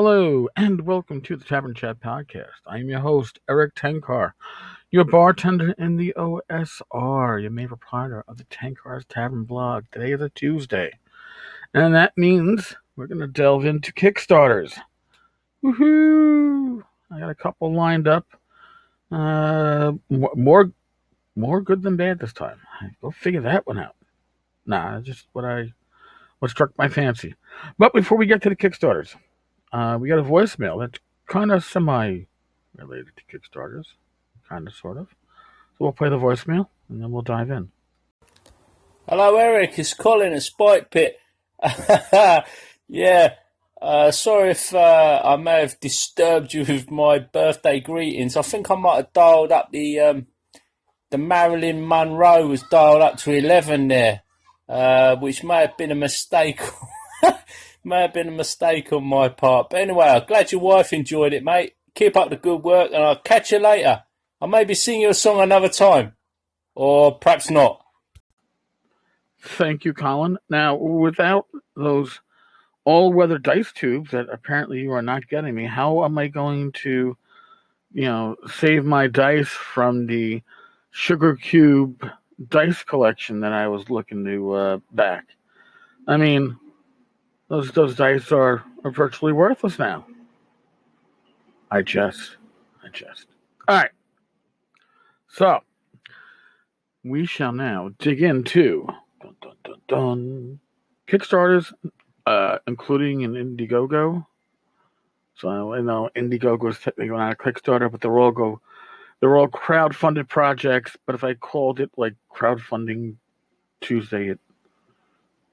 Hello, and welcome to the Tavern Chat Podcast. I am your host, Eric Tenkar, your bartender in the OSR, your main proprietor of the Tenkar's Tavern blog. Today is a Tuesday, and that means we're going to delve into Kickstarters. Woohoo! I got a couple lined up. More good than bad this time. Go figure that one out. Nah, just what struck my fancy. But before we get to the Kickstarters, we got a voicemail that's kind of semi-related to Kickstarters, kind of, sort of. So we'll play the voicemail, and then we'll dive in. Hello, Eric. It's Colin at Spike Pit. Yeah. Sorry if I may have disturbed you with my birthday greetings. I think I might have dialed up the Marilyn Monroe was dialed up to 11 there, which may have been a mistake. May have been a mistake on my part. But anyway, I'm glad your wife enjoyed it, mate. Keep up the good work, and I'll catch you later. I'll maybe sing you a song another time. Or perhaps not. Thank you, Colin. Now, without those all-weather dice tubes that apparently you are not getting me, how am I going to, save my dice from the sugar cube dice collection that I was looking to back? I mean, those dice are virtually worthless now. I jest. All right. So, we shall now dig into Kickstarters, including an Indiegogo. So I know Indiegogo is technically not a Kickstarter, but they're all crowd-funded projects. But if I called it like Crowdfunding Tuesday, it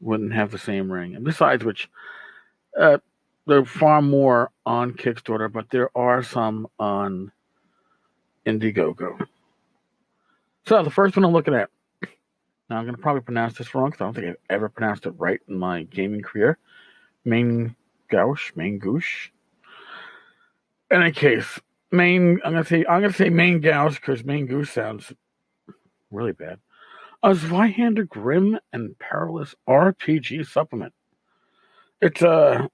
wouldn't have the same ring. And besides which, there are far more on Kickstarter, but there are some on Indiegogo. So the first one I'm looking at, now I'm going to probably pronounce this wrong because I don't think I've ever pronounced it right in my gaming career. Main Gouche. In any case, I'm going to say Main Gouche because Main Goose sounds really bad. A Zweihander Grim and Perilous RPG supplement. It's a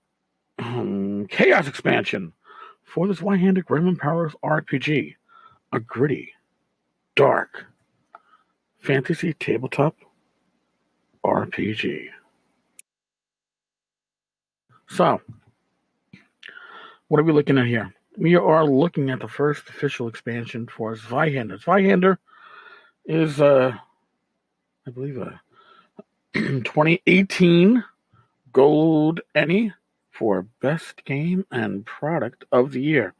chaos expansion for the Zweihander Grim and Perilous RPG. A gritty, dark, fantasy tabletop RPG. So, what are we looking at here? We are looking at the first official expansion for Zweihander. Zweihander is, I believe, a 2018 Gold Emmy for Best Game and Product of the Year.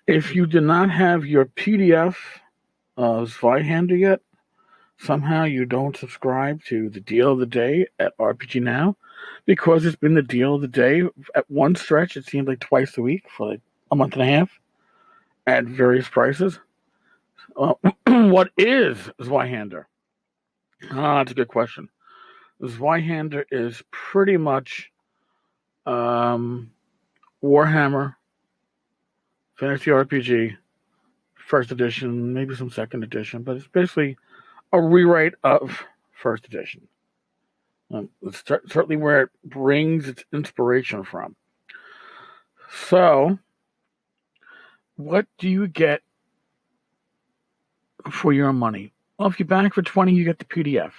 If you did not have your PDF of Zweihander yet, somehow you don't subscribe to the deal of the day at RPG Now, because it's been the deal of the day at one stretch. It seemed like twice a week for like a month and a half at various prices. What is Zweihander? That's a good question. Zweihander is pretty much Warhammer Fantasy RPG, first edition, maybe some second edition, but it's basically a rewrite of first edition. It's certainly where it brings its inspiration from. So, what do you get for your money? Well, if you back for $20, you get the PDF.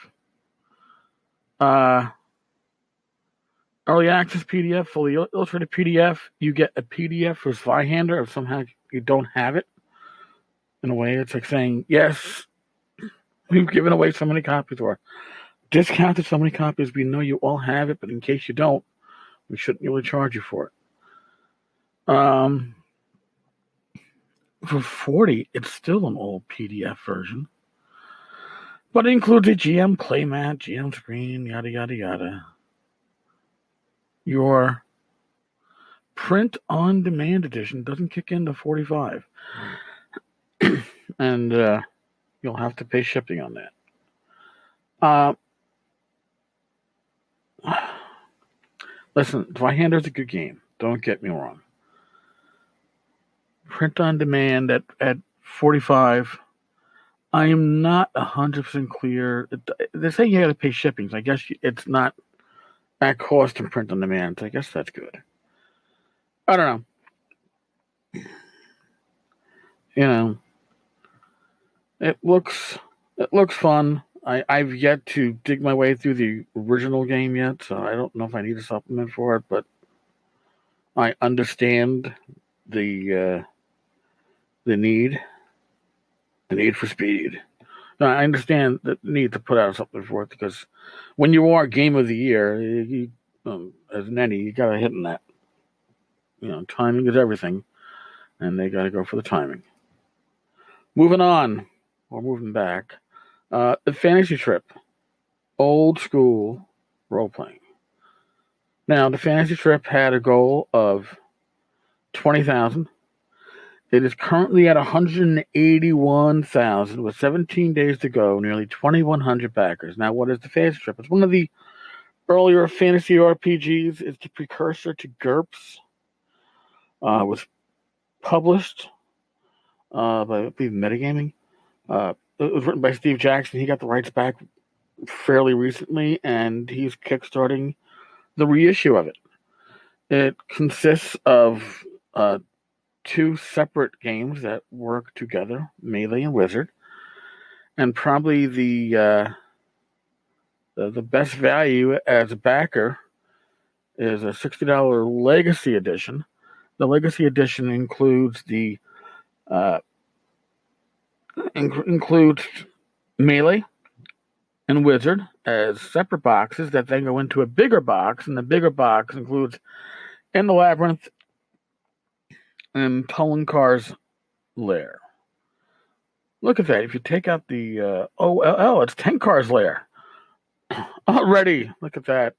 Early access PDF, fully illustrated PDF. You get a PDF for Zweihander if somehow you don't have it. In a way, it's like saying, yes, we've given away so many copies, or discounted so many copies. We know you all have it, but in case you don't, we shouldn't really charge you for it. For $40, it's still an old PDF version. But it includes a GM playmat, GM screen, yada, yada, yada. Your print-on-demand edition doesn't kick into $45. And you'll have to pay shipping on that. Listen, Zweihander's a good game. Don't get me wrong. Print-on-demand at $45. I am not 100% clear. They say you got to pay shipping, so I guess it's not at cost in print on demand. So I guess that's good. I don't know. You know, it looks fun. I've yet to dig my way through the original game yet, so I don't know if I need a supplement for it. But I understand the the need for speed. No, I understand the need to put out something for it because when you are Game of the Year, as an any, you got to hit in that. Timing is everything, and they got to go for the timing. Moving on, or moving back, the Fantasy Trip, old school role playing. Now, the Fantasy Trip had a goal of 20,000. It is currently at 181,000 with 17 days to go, nearly 2,100 backers. Now, what is the Fantasy Trip? It's one of the earlier fantasy RPGs. It's the precursor to GURPS. Was published by, I believe, Metagaming. It was written by Steve Jackson. He got the rights back fairly recently, and he's kickstarting the reissue of it. It consists of two separate games that work together, Melee and Wizard, and probably the best value as a backer is a $60 Legacy Edition. The Legacy Edition includes includes Melee and Wizard as separate boxes that then go into a bigger box, and the bigger box includes In the Labyrinth and Tullenkar's Lair. Look at that. If you take out the it's Tenkar's Lair. Already. Look at that.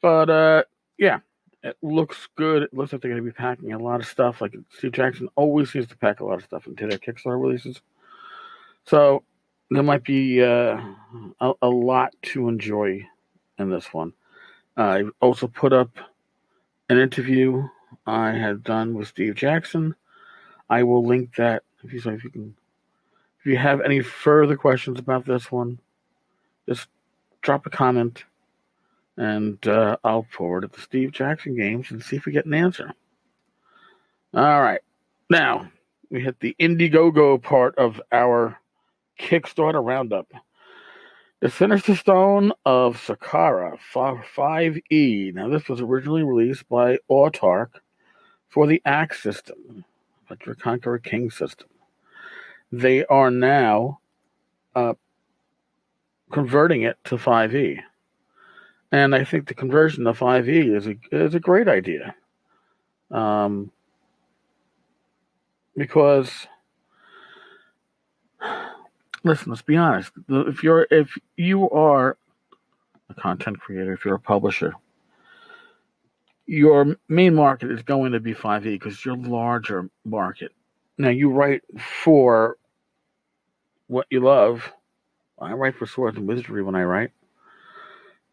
But yeah, it looks good. It looks like they're going to be packing a lot of stuff. Like Steve Jackson always seems to pack a lot of stuff into their Kickstarter releases. So there might be a lot to enjoy in this one. I also put up an interview I had done with Steve Jackson. I will link that if you have any further questions about this one, just drop a comment and I'll forward it to Steve Jackson Games and see if we get an answer. All right. Now, we hit the Indiegogo part of our Kickstarter roundup. The Sinister Stone of Saqqara 5E. Now, this was originally released by Autark for the Axe system, the Conqueror King system. They are now converting it to 5E. And I think the conversion to 5E is a great idea. Because, listen, let's be honest. If you are a content creator, if you're a publisher, your main market is going to be 5E because you're a larger market. Now, you write for what you love. I write for Swords and Wizardry when I write.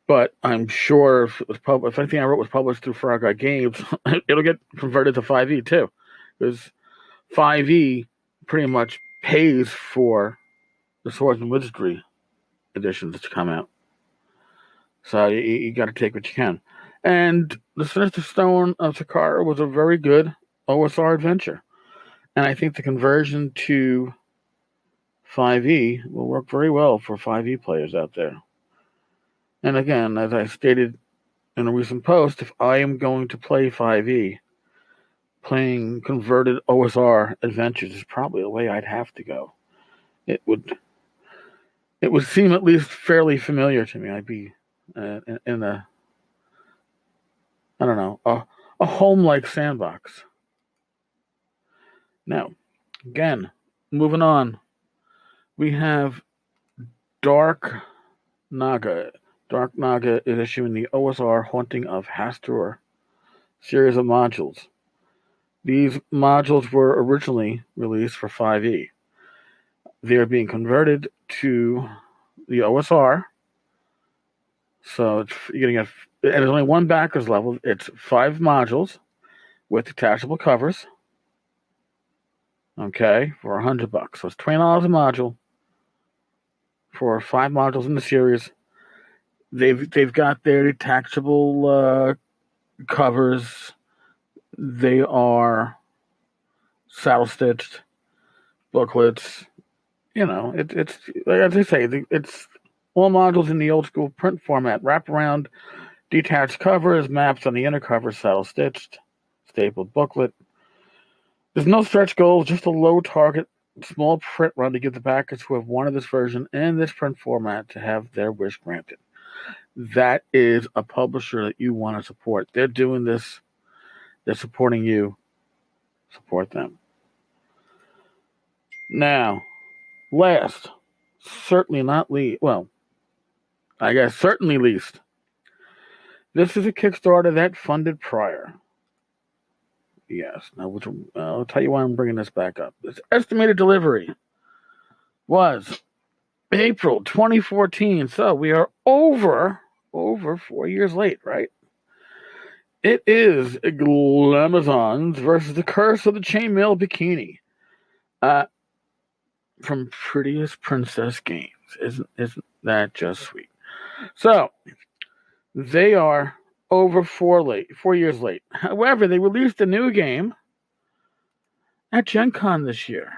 But I'm sure if anything I wrote was published through Frog Eye Games, it'll get converted to 5E too. Because 5E pretty much pays for the Swords and Wizardry editions that come out. So you got to take what you can. And the Sinister Stone of Saqqara was a very good OSR adventure. And I think the conversion to 5E will work very well for 5E players out there. And again, as I stated in a recent post, if I am going to play 5E, playing converted OSR adventures is probably the way I'd have to go. It would seem at least fairly familiar to me. I'd be in a, I don't know, a home-like sandbox. Now, again, moving on, we have Dark Naga. Dark Naga is issuing the OSR Haunting of Hastur series of modules. These modules were originally released for 5E. They are being converted to the OSR. So you're getting there's only one backers level. It's 5 modules with detachable covers. Okay, for $100. So it's $20 a module for 5 modules in the series. They've got their detachable covers. They are saddle stitched booklets. It's like as I say, it's all modules in the old school print format, wraparound, detached covers, maps on the inner cover, saddle stitched, stapled booklet. There's no stretch goals, just a low target, small print run to give the backers who have wanted this version in this print format to have their wish granted. That is a publisher that you want to support. They're doing this. They're supporting you. Support them. Now, last, certainly not least, well, I guess certainly least, this is a Kickstarter that funded prior. Yes. Now, I'll tell you why I'm bringing this back up. Its estimated delivery was April 2014. So we are over 4 years late, right? It is Glamazons versus the Curse of the Chainmail Bikini. From Prettiest Princess Games. Isn't that just sweet? So they are over 4 years late. However, they released a new game at Gen Con this year.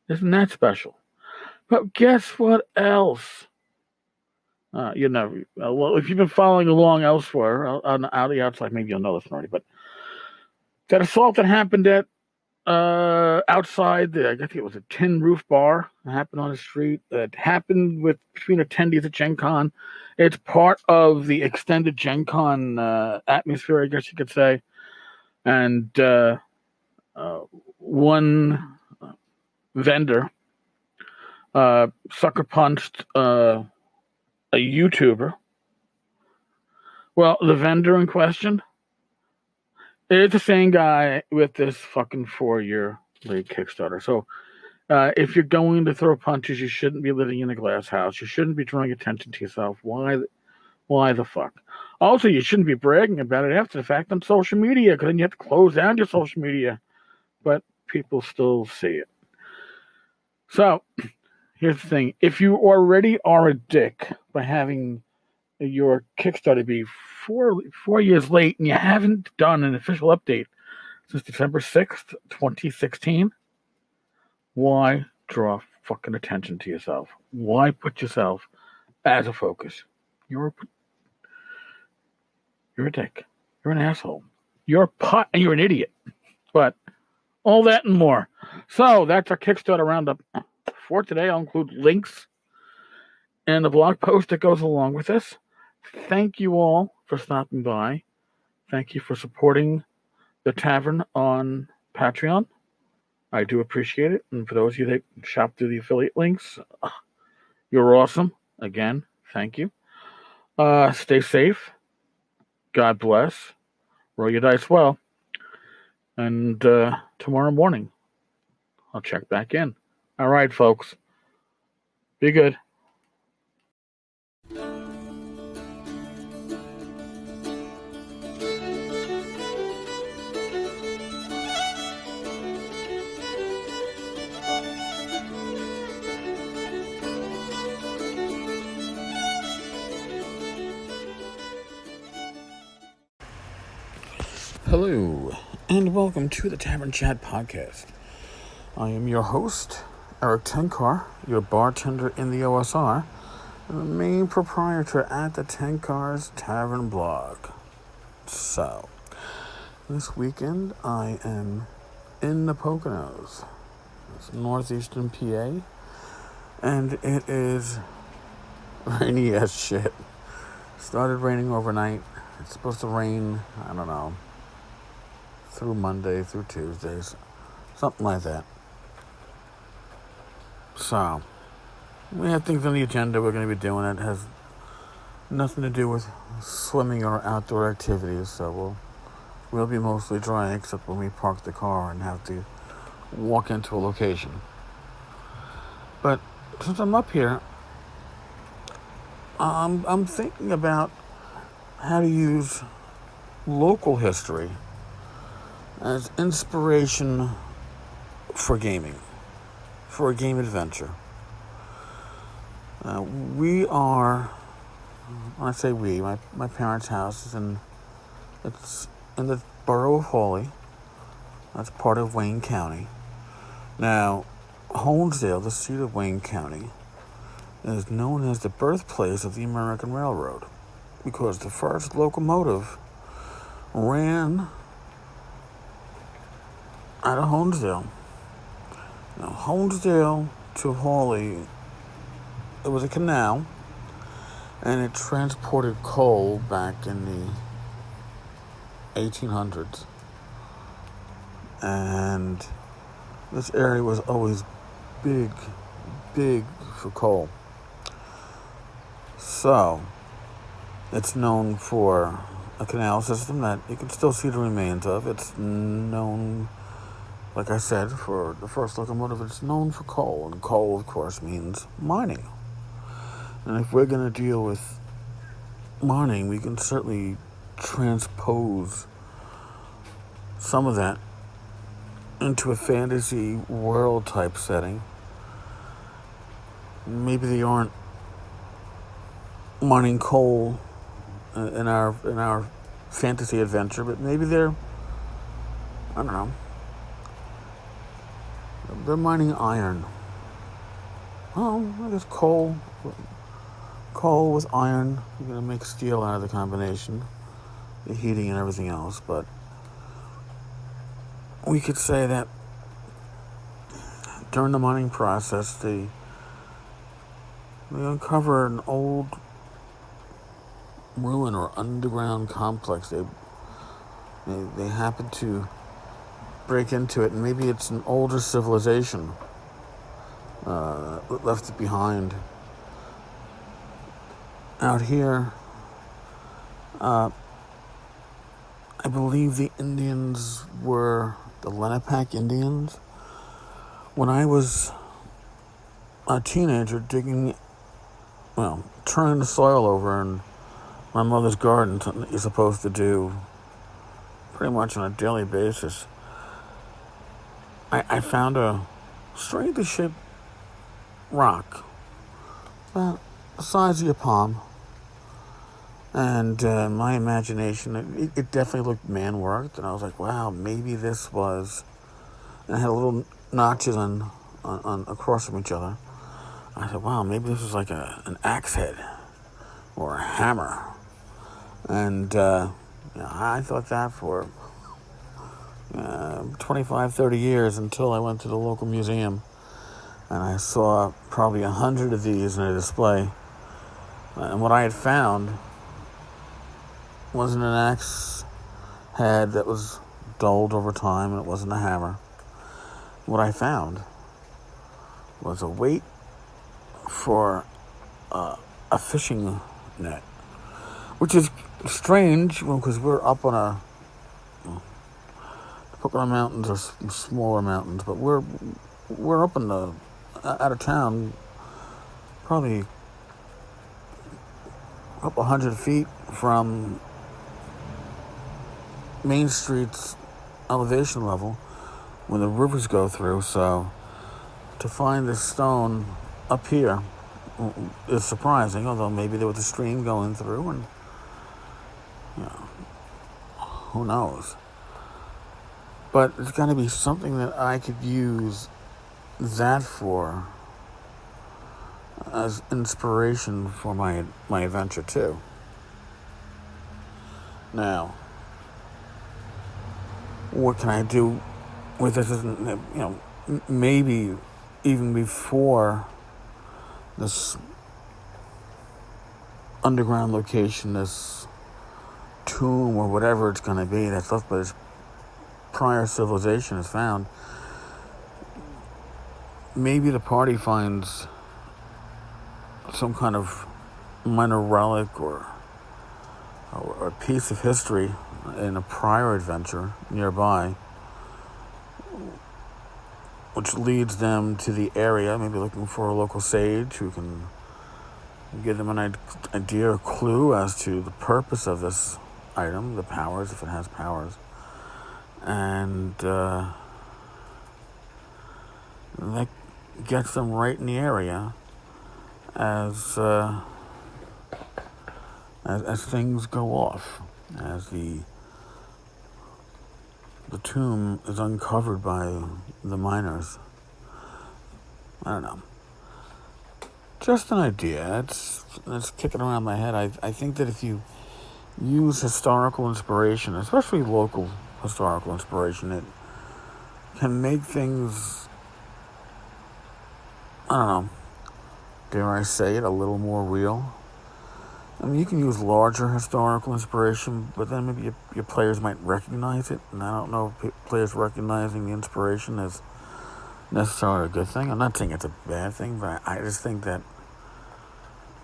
Isn't that special? But guess what else? Well, if you've been following along elsewhere, on the outside, maybe you'll know this already, but that assault that happened at outside I think it was a Tin Roof Bar that happened on the street, that happened between attendees at Gen Con. It's part of the extended Gen Con atmosphere, I guess you could say. And one vendor sucker punched a YouTuber. Well, the vendor in question, it's the same guy with this fucking 4-year late Kickstarter. So if you're going to throw punches, you shouldn't be living in a glass house. You shouldn't be drawing attention to yourself. Why the fuck? Also, you shouldn't be bragging about it after the fact on social media, because then you have to close down your social media. But people still see it. So here's the thing. If you already are a dick by having your Kickstarter be 4 years late and you haven't done an official update since December 6th, 2016, why draw fucking attention to yourself? Why put yourself as a focus? You're a dick. You're an asshole. You're a pot and you're an idiot. But all that and more. So that's our Kickstarter roundup for today. I'll include links and the blog post that goes along with this. Thank you all for stopping by. Thank you for supporting the tavern on Patreon. I do appreciate it. And for those of you that shop through the affiliate links, you're awesome. Again, thank you. Stay safe. God bless. Roll your dice well. And tomorrow morning, I'll check back in. All right, folks. Be good. Hello, and welcome to the Tavern Chat Podcast. I am your host, Eric Tenkar, your bartender in the OSR, and the main proprietor at the Tenkar's Tavern blog. So, this weekend I am in the Poconos. It's northeastern PA, and it is rainy as shit. Started raining overnight. It's supposed to rain, I don't know, through Monday, through Tuesdays, something like that. So, we have things on the agenda we're going to be doing. It has nothing to do with swimming or outdoor activities, so we'll be mostly dry except when we park the car and have to walk into a location. But since I'm up here, I'm thinking about how to use local history as inspiration for gaming, for a game adventure. We are, when I say we, my parents' house is it's in the borough of Hawley. That's part of Wayne County. Now, Honesdale, the seat of Wayne County, is known as the birthplace of the American Railroad because the first locomotive ran out of Honesdale. Now, Honesdale to Hawley, it was a canal, and it transported coal back in the 1800s. And this area was always big for coal. So, it's known for a canal system that you can still see the remains of. It's known, like I said, for the first locomotive, it's known for coal. And coal, of course, means mining. And if we're going to deal with mining, we can certainly transpose some of that into a fantasy world type setting. Maybe they aren't mining coal in our fantasy adventure, but maybe they're, I don't know, they're mining iron. Oh, I guess coal with iron. You're gonna make steel out of the combination, the heating and everything else. But we could say that during the mining process, they uncover an old ruin or underground complex. They happen to break into it, and maybe it's an older civilization left it behind. Out here, I believe the Indians were the Lenape Indians. When I was a teenager turning the soil over in my mother's garden, something that you're supposed to do pretty much on a daily basis, I found a strangely shaped rock about the size of your palm. And my imagination, it definitely looked man-worked. And I was like, wow, maybe this was... And it had little notches on across from each other. I said, wow, maybe this is like an axe head or a hammer. And I thought that for 25, 30 years until I went to the local museum. And I saw probably 100 of these in a display. And what I had found wasn't an axe head that was dulled over time, and it wasn't a hammer. What I found was a weight for a fishing net, which is strange because we're up on the Pocono Mountains or smaller mountains, but we're up in the out of town, probably up 100 feet from Main Street's elevation level when the rivers go through. So to find this stone up here is surprising, although maybe there was a stream going through, and who knows. But it's got to be something that I could use that for as inspiration for my adventure too. Now, what can I do with this? Maybe even before this underground location, this tomb or whatever it's going to be that's left by this prior civilization is found, maybe the party finds some kind of minor relic or a piece of history in a prior adventure nearby, which leads them to the area, maybe looking for a local sage who can give them an idea or clue as to the purpose of this item, the powers, if it has powers. And that gets them right in the area as things go off, as the the tomb is uncovered by the miners. I don't know. Just an idea. It's kicking around my head. I think that if you use historical inspiration, especially local historical inspiration, it can make things, I don't know, dare I say it, a little more real. I mean, you can use larger historical inspiration, but then maybe your players might recognize it, and I don't know if players recognizing the inspiration is necessarily a good thing. I'm not saying it's a bad thing, but I just think that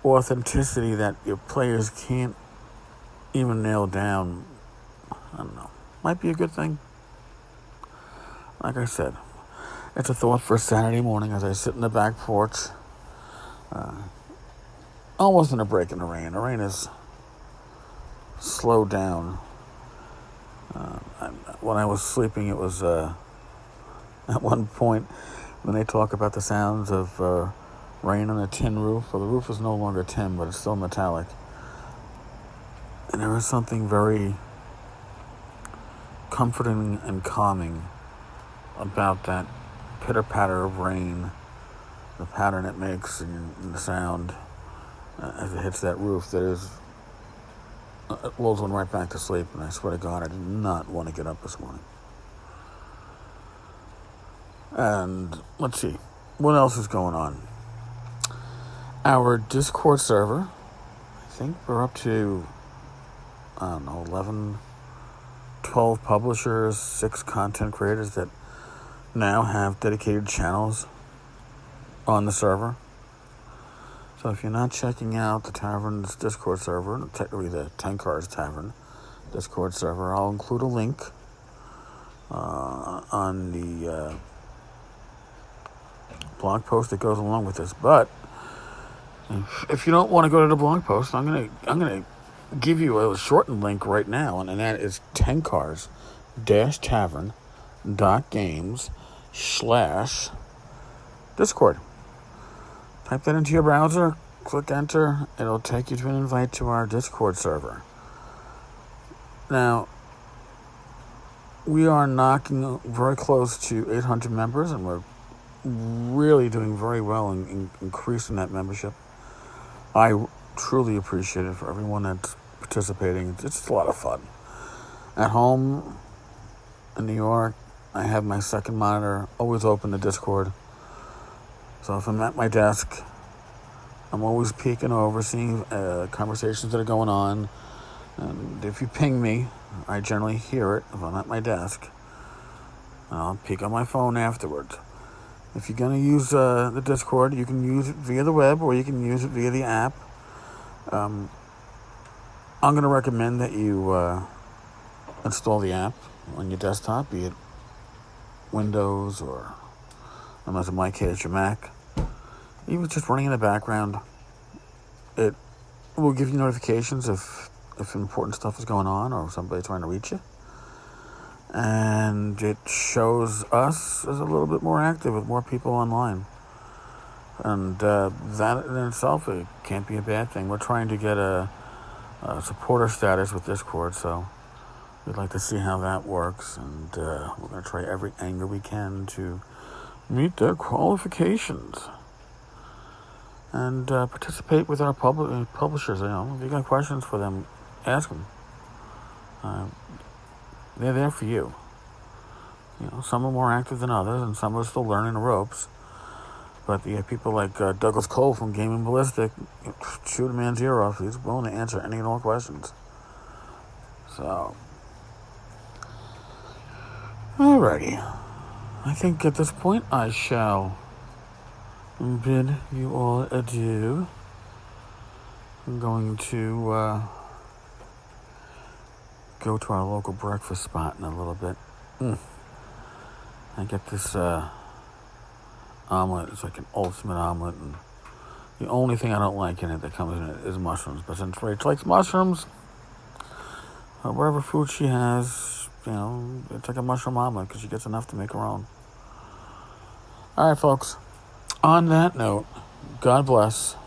authenticity that your players can't even nail down, I don't know, might be a good thing. Like I said, it's a thought for a Saturday morning as I sit in the back porch, almost in a break in the rain. The rain is slowed down. When I was sleeping, it was at one point when they talk about the sounds of rain on a tin roof. Well, the roof is no longer tin, but it's still metallic. And there is something very comforting and calming about that pitter-patter of rain, the pattern it makes and the sound as it hits that roof. That is, it lulls one right back to sleep, and I swear to God, I did not want to get up this morning. And let's see, what else is going on? Our Discord server, I think we're up to, I don't know, 11, 12 publishers, 6 content creators that now have dedicated channels on the server. So if you're not checking out the Tavern's Discord server, technically the 10 Cards Tavern Discord server, I'll include a link on the blog post that goes along with this. But if you don't want to go to the blog post, I'm gonna give you a shortened link right now, and that is 10cars-tavern.games/Discord. Type that into your browser, click enter, it'll take you to an invite to our Discord server. Now, we are knocking very close to 800 members, and we're really doing very well in increasing that membership. I truly appreciate it for everyone that's participating. It's just a lot of fun. At home in New York, I have my second monitor always open to Discord. So if I'm at my desk, I'm always peeking over, seeing conversations that are going on. And if you ping me, I generally hear it if I'm at my desk. I'll peek on my phone afterwards. If you're going to use the Discord, you can use it via the web or you can use it via the app. I'm going to recommend that you install the app on your desktop, be it Windows or, unless in my case, your Mac. Even just running in the background, it will give you notifications if important stuff is going on or if somebody's trying to reach you. And it shows us as a little bit more active with more people online. And that in itself, it can't be a bad thing. We're trying to get a supporter status with Discord, so we'd like to see how that works. And we're going to try every angle we can to meet their qualifications. And participate with our publishers. You know, if you got questions for them, ask them. They're there for you. You know, some are more active than others, and some are still learning the ropes. But you have people like Douglas Cole from Gaming Ballistic, shoot a man's ear off. He's willing to answer any and all questions. So, alrighty. I think at this point I shall bid you all adieu. I'm going to go to our local breakfast spot in a little bit. I get this omelet. It's like an ultimate omelet, and the only thing I don't like in it that comes in it is mushrooms. But since Rach likes mushrooms, whatever food she has, you know, it's like a mushroom omelet because she gets enough to make her own. All right, folks. On that note, God bless.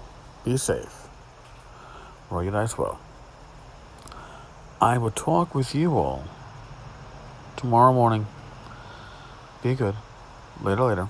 Be safe. Roll your dice well. I will talk with you all tomorrow morning. Be good. Later, later.